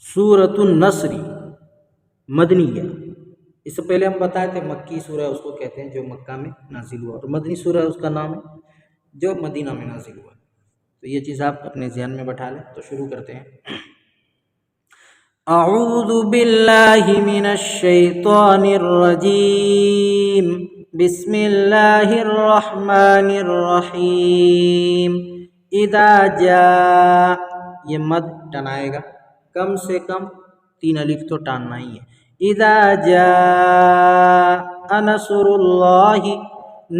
سورۃ النصر مدنیہ، اس سے پہلے ہم بتائے تھے مکی سورہ اس کو کہتے ہیں جو مکہ میں نازل ہوا، اور مدنی سورہ اس کا نام ہے جو مدینہ میں نازل ہوا۔ تو یہ چیز آپ اپنے ذہن میں بٹھا لیں۔ تو شروع کرتے ہیں۔ اعوذ باللہ من الشیطان الرجیم، بسم اللہ الرحمن الرحیم۔ اذا جاء، یہ مد ٹنائے گا، کم سے کم 3 الف تو ٹاننا ہی ہے۔ اذا جاء نصر اللہ،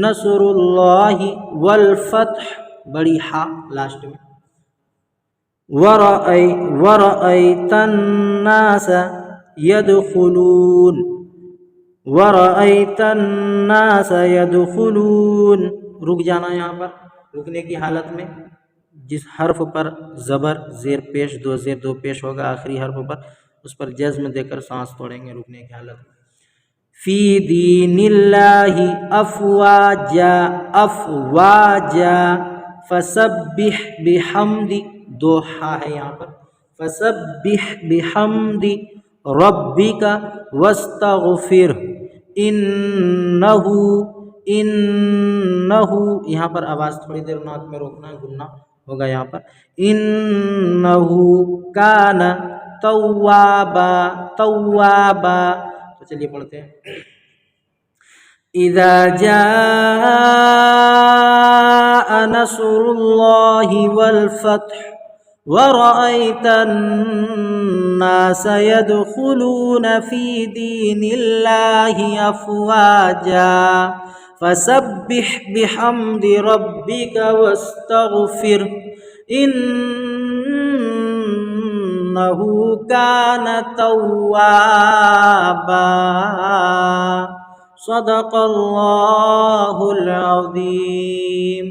نصر اللہ والفتح، بڑی ہا لاسٹ میں۔ ورأیت الناس يدخلون، ورأیت الناس يدخلون، رک جانا یہاں پر، رکنے کی حالت میں جس حرف پر زبر زیر پیش دو پیش ہوگا آخری حرف پر، اس پر جزم دے کر سانس توڑیں گے رکنے کی حالت میں۔ فی دین اللہ افواجا، افواجا، فسبح بحمد، 2 ہا ہے یہاں پر، فسبح بحمد ربک واستغفر انہ، یہاں پر آواز تھوڑی دیر ناک میں روکنا ہے، گننا ہوگا یہاں پر، انہ کان توابا، توابا۔ تو چلیے پڑھتے ہیں۔ اذا جاء نصر اللہ والفتح ورأیت الناس يدخلون في دین اللہ افواجا فسبح بحمد ربک واستغفر انہ کان توابا۔ صدق اللہ العظیم۔